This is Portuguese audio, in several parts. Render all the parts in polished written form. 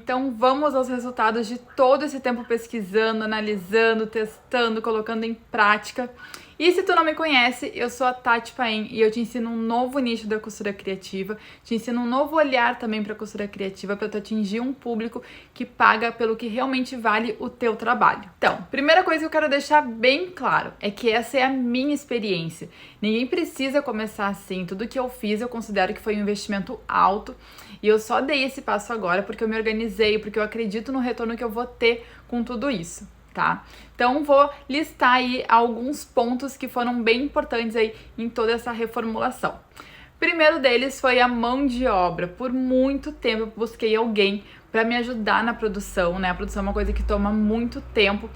Então vamos aos resultados de todo esse tempo pesquisando, analisando, testando, colocando em prática. E se tu não me conhece, eu sou a Tati Paim e eu te ensino um novo nicho da costura criativa, te ensino um novo olhar também para a costura criativa para tu atingir um público que paga pelo que realmente vale o teu trabalho. Então, primeira coisa que eu quero deixar bem claro é que essa é a minha experiência. Ninguém precisa começar assim. Tudo que eu fiz eu considero que foi um investimento alto e eu só dei esse passo agora porque eu me organizei, porque eu acredito no retorno que eu vou ter com tudo isso. Tá? Então vou listar aí alguns pontos que foram bem importantes aí em toda essa reformulação. Primeiro deles foi a mão de obra. Por muito tempo eu busquei alguém para me ajudar na produção, né? A produção é uma coisa que toma muito tempo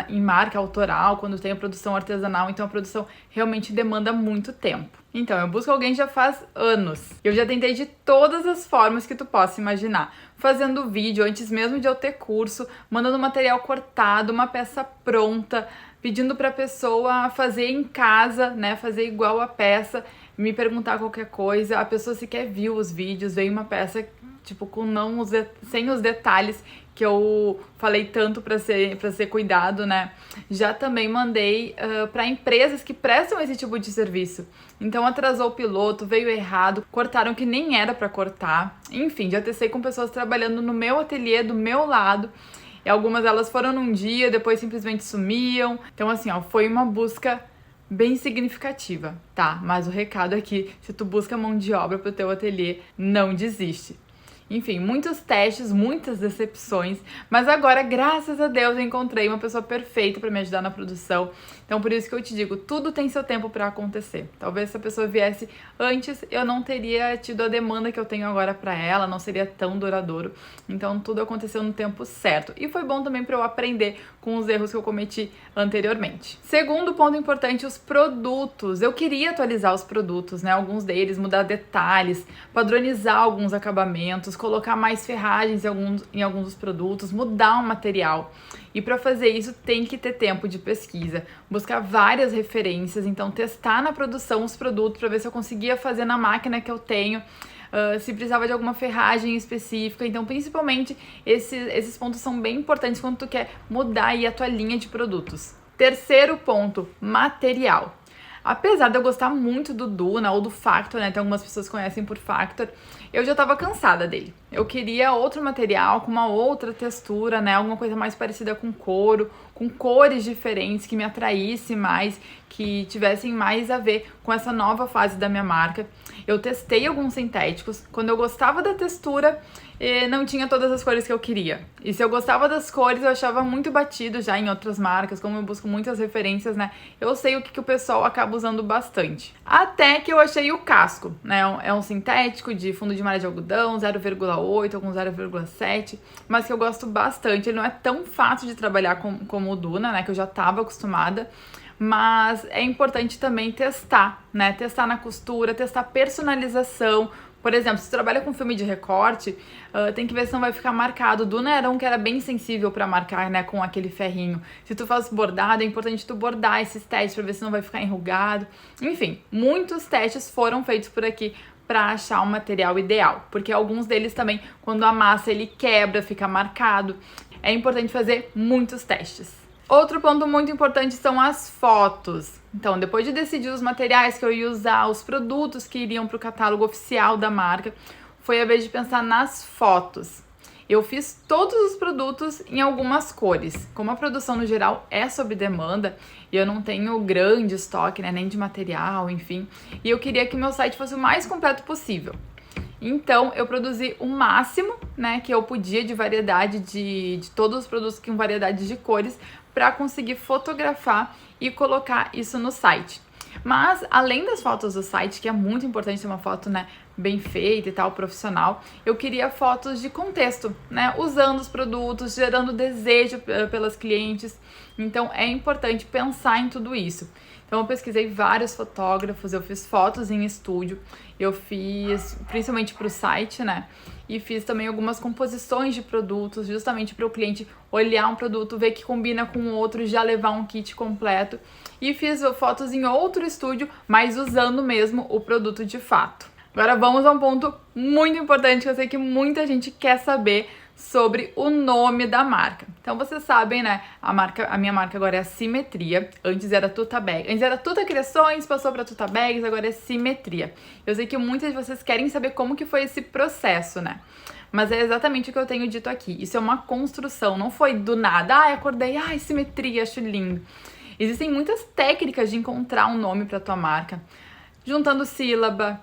em marca autoral, quando tem a produção artesanal, então a produção realmente demanda muito tempo. Então, eu busco alguém já faz anos. Eu já tentei de todas as formas que tu possa imaginar. Fazendo vídeo, antes mesmo de eu ter curso, mandando material cortado, uma peça pronta, pedindo pra pessoa fazer em casa, né? Fazer igual a peça, me perguntar qualquer coisa. A pessoa sequer viu os vídeos, veio uma peça tipo sem os detalhes que eu falei tanto para ser cuidado, né? Já também mandei para empresas que prestam esse tipo de serviço. Então atrasou o piloto, veio errado, cortaram que nem era para cortar. Enfim, já testei com pessoas trabalhando no meu ateliê, do meu lado. E algumas delas foram num dia, depois simplesmente sumiam. Então assim, ó, foi uma busca bem significativa, tá? Mas o recado aqui, se tu busca mão de obra pro teu ateliê, não desiste. Enfim, muitos testes, muitas decepções, mas agora, graças a Deus, eu encontrei uma pessoa perfeita para me ajudar na produção. Então, por isso que eu te digo, tudo tem seu tempo para acontecer. Talvez se a pessoa viesse antes, eu não teria tido a demanda que eu tenho agora para ela, não seria tão duradouro. Então, tudo aconteceu no tempo certo. E foi bom também para eu aprender com os erros que eu cometi anteriormente. Segundo ponto importante, os produtos. Eu queria atualizar os produtos, né? Alguns deles, mudar detalhes, padronizar alguns acabamentos, colocar mais ferragens em alguns dos produtos, mudar o material. E para fazer isso tem que ter tempo de pesquisa, buscar várias referências, então testar na produção os produtos para ver se eu conseguia fazer na máquina que eu tenho, se precisava de alguma ferragem específica. Então, principalmente, esses pontos são bem importantes quando tu quer mudar aí a tua linha de produtos. Terceiro ponto, material. Apesar de eu gostar muito do Duna ou do Factor, né? Tem algumas pessoas que conhecem por Factor, eu já tava cansada dele. Eu queria outro material com uma outra textura, né? Alguma coisa mais parecida com couro, com cores diferentes, que me atraísse mais, que tivessem mais a ver com essa nova fase da minha marca. Eu testei alguns sintéticos. Quando eu gostava da textura, não tinha todas as cores que eu queria. E se eu gostava das cores, eu achava muito batido já em outras marcas, como eu busco muitas referências, né? Eu sei o que o pessoal acaba usando bastante. Até que eu achei o casco, né? É um sintético de fundo de malha de algodão, 0,8, algum 0,7, mas que eu gosto bastante. Ele não é tão fácil de trabalhar como o Duna, né? Que eu já estava acostumada. Mas é importante também testar, né? Testar na costura, testar personalização. Por exemplo, se tu trabalha com filme de recorte, tem que ver se não vai ficar marcado. O Duna era um que era bem sensível para marcar, né, com aquele ferrinho. Se tu faz bordado, é importante tu bordar esses testes para ver se não vai ficar enrugado. Enfim, muitos testes foram feitos por aqui para achar o material ideal, porque alguns deles também, quando a massa ele quebra, fica marcado. É importante fazer muitos testes. Outro ponto muito importante são as fotos. Então, depois de decidir os materiais que eu ia usar, os produtos que iriam para o catálogo oficial da marca, foi a vez de pensar nas fotos. Eu fiz todos os produtos em algumas cores. Como a produção no geral é sob demanda e eu não tenho grande estoque, né, nem de material, enfim, e eu queria que o meu site fosse o mais completo possível. Então, eu produzi o máximo, né, que eu podia de variedade de todos os produtos com variedade de cores para conseguir fotografar e colocar isso no site. Mas, além das fotos do site, que é muito importante ter uma foto, né, bem feita e tal, profissional, eu queria fotos de contexto, né, usando os produtos, gerando desejo pelas clientes. Então, é importante pensar em tudo isso. Então, eu pesquisei vários fotógrafos, eu fiz fotos em estúdio, eu fiz principalmente para o site, né? E fiz também algumas composições de produtos, justamente para o cliente olhar um produto, ver que combina com o outro, já levar um kit completo. E fiz fotos em outro estúdio, mas usando mesmo o produto de fato. Agora vamos a um ponto muito importante que eu sei que muita gente quer saber sobre o nome da marca. Então vocês sabem, né? A minha marca agora é a Simetria. Antes era Tuta Bag. Antes era Tuta Criações, passou para Tuta Bags, agora é Simetria. Eu sei que muitas de vocês querem saber como que foi esse processo, né? Mas é exatamente o que eu tenho dito aqui. Isso é uma construção, não foi do nada. Ai, acordei, ai, Simetria, acho lindo. Existem muitas técnicas de encontrar um nome para tua marca, juntando sílaba,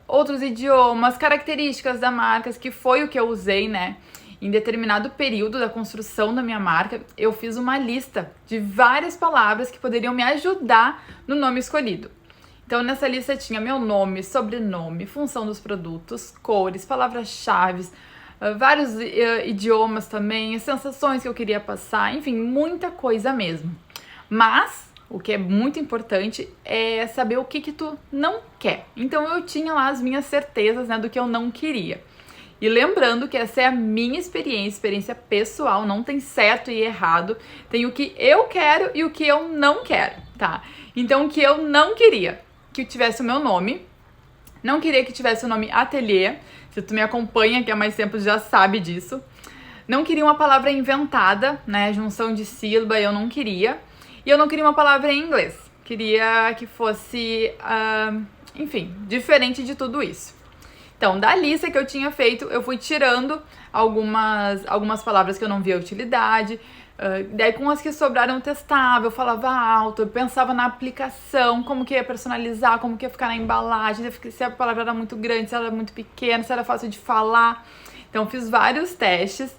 outros idiomas, características da marca, que foi o que eu usei, né? Em determinado período da construção da minha marca, eu fiz uma lista de várias palavras que poderiam me ajudar no nome escolhido. Então, nessa lista tinha meu nome, sobrenome, função dos produtos, cores, palavras-chave, vários idiomas também, sensações que eu queria passar, enfim, muita coisa mesmo. Mas o que é muito importante é saber o que tu não quer. Então eu tinha lá as minhas certezas, né, do que eu não queria. E lembrando que essa é a minha experiência pessoal, não tem certo e errado. Tem o que eu quero e o que eu não quero, tá? Então o que eu não queria que tivesse o meu nome, não queria que tivesse o nome Ateliê. Se tu me acompanha aqui há mais tempo já sabe disso. Não queria uma palavra inventada, né, junção de sílaba, eu não queria. E eu não queria uma palavra em inglês. Queria que fosse, enfim, diferente de tudo isso. Então, da lista que eu tinha feito, eu fui tirando algumas palavras que eu não via utilidade. Daí, com as que sobraram, eu testava, eu falava alto, eu pensava na aplicação, como que ia personalizar, como que ia ficar na embalagem, se a palavra era muito grande, se ela era muito pequena, se era fácil de falar. Então, fiz vários testes.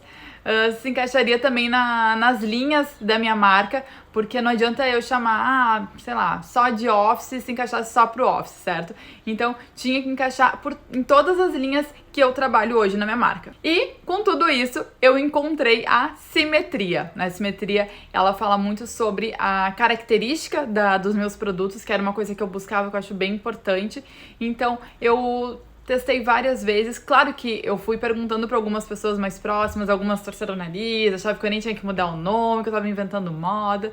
Se encaixaria também nas linhas da minha marca, porque não adianta eu chamar, sei lá, só de Office se encaixasse só pro Office, certo? Então tinha que encaixar em todas as linhas que eu trabalho hoje na minha marca. E com tudo isso eu encontrei a Simetria. A Simetria, ela fala muito sobre a característica dos meus produtos, que era uma coisa que eu buscava, que eu acho bem importante. Então eu testei várias vezes. Claro que eu fui perguntando para algumas pessoas mais próximas, algumas torceram o nariz, achavam que eu nem tinha que mudar o nome, que eu tava inventando moda.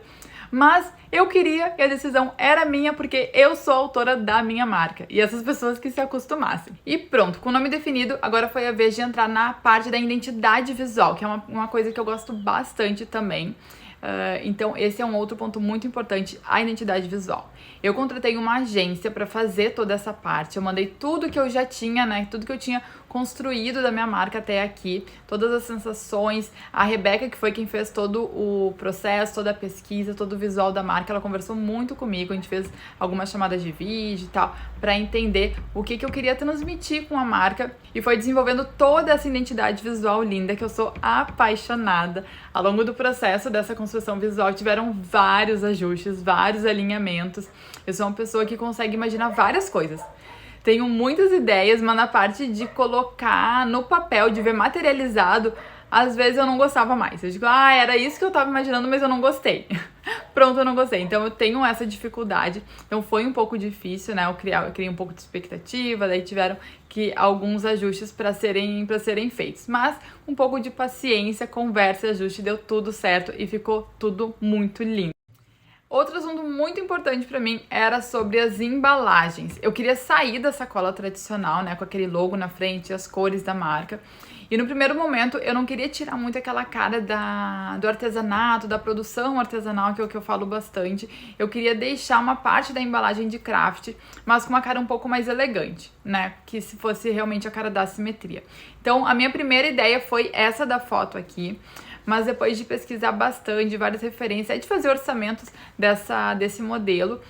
Mas eu queria e a decisão era minha porque eu sou a autora da minha marca. E essas pessoas que se acostumassem. E pronto, com o nome definido, agora foi a vez de entrar na parte da identidade visual, que é uma coisa que eu gosto bastante também. Então esse é um outro ponto muito importante, a identidade visual. Eu contratei uma agência para fazer toda essa parte, eu mandei tudo que eu já tinha, né, tudo que eu tinha construído da minha marca até aqui, todas as sensações. A Rebeca, que foi quem fez todo o processo, toda a pesquisa, todo o visual da marca, ela conversou muito comigo, a gente fez algumas chamadas de vídeo e tal, para entender o que eu queria transmitir com a marca, e foi desenvolvendo toda essa identidade visual linda que eu sou apaixonada. Ao longo do processo dessa construção visual tiveram vários ajustes, vários alinhamentos. Eu sou uma pessoa que consegue imaginar várias coisas. Tenho muitas ideias, mas na parte de colocar no papel, de ver materializado, às vezes eu não gostava mais. Eu digo, era isso que eu tava imaginando, mas eu não gostei. Pronto, eu não gostei. Então eu tenho essa dificuldade. Então foi um pouco difícil, né? Eu criei um pouco de expectativa, daí tiveram alguns ajustes para serem feitos. Mas um pouco de paciência, conversa e ajuste, deu tudo certo e ficou tudo muito lindo. Outro assunto muito importante para mim era sobre as embalagens. Eu queria sair da sacola tradicional, né, com aquele logo na frente, as cores da marca. E no primeiro momento eu não queria tirar muito aquela cara do artesanato, da produção artesanal, que é o que eu falo bastante. Eu queria deixar uma parte da embalagem de craft, mas com uma cara um pouco mais elegante, né, que se fosse realmente a cara da simetria. Então a minha primeira ideia foi essa da foto aqui. Mas depois de pesquisar bastante, várias referências, de fazer orçamentos desse modelo,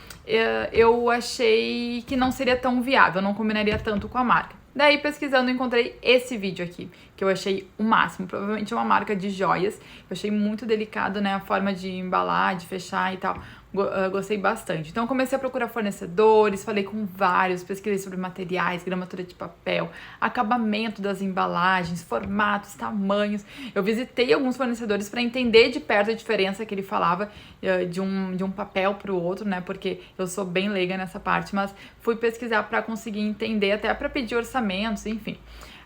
eu achei que não seria tão viável, não combinaria tanto com a marca. Daí, pesquisando, eu encontrei esse vídeo aqui, que eu achei o máximo. Provavelmente é uma marca de joias. Eu achei muito delicado, né, a forma de embalar, de fechar e tal. Gostei bastante. Então eu comecei a procurar fornecedores, falei com vários, pesquisei sobre materiais, gramatura de papel, acabamento das embalagens, formatos, tamanhos. Eu visitei alguns fornecedores para entender de perto a diferença que ele falava de um papel para o outro, né? Porque eu sou bem leiga nessa parte, mas fui pesquisar para conseguir entender, até para pedir orçamentos, enfim.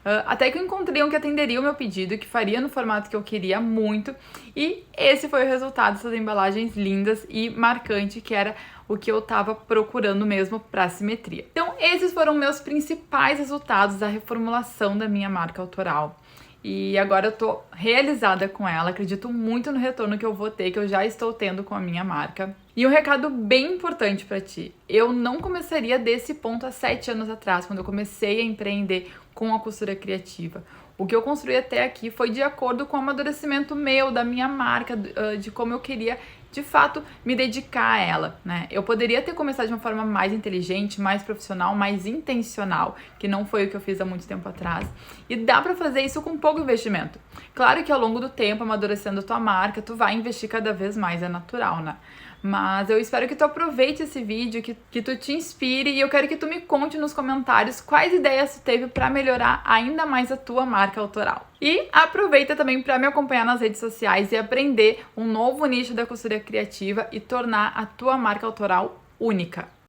até que eu encontrei um que atenderia o meu pedido, que faria no formato que eu queria muito, e esse foi o resultado dessas embalagens lindas e marcante, que era o que eu tava procurando mesmo para simetria. Então, esses foram meus principais resultados da reformulação da minha marca autoral. E agora eu tô realizada com ela, acredito muito no retorno que eu vou ter, que eu já estou tendo com a minha marca. E um recado bem importante pra ti, eu não começaria desse ponto há 7 anos atrás, quando eu comecei a empreender com a costura criativa. O que eu construí até aqui foi de acordo com o amadurecimento meu, da minha marca, de como eu queria, de fato, me dedicar a ela, né? Eu poderia ter começado de uma forma mais inteligente, mais profissional, mais intencional, que não foi o que eu fiz há muito tempo atrás. E dá pra fazer isso com pouco investimento. Claro que ao longo do tempo, amadurecendo a tua marca, tu vai investir cada vez mais, é natural, né? Mas eu espero que tu aproveite esse vídeo, que tu te inspire, e eu quero que tu me conte nos comentários quais ideias tu teve para melhorar ainda mais a tua marca autoral. E aproveita também para me acompanhar nas redes sociais e aprender um novo nicho da costura criativa e tornar a tua marca autoral única.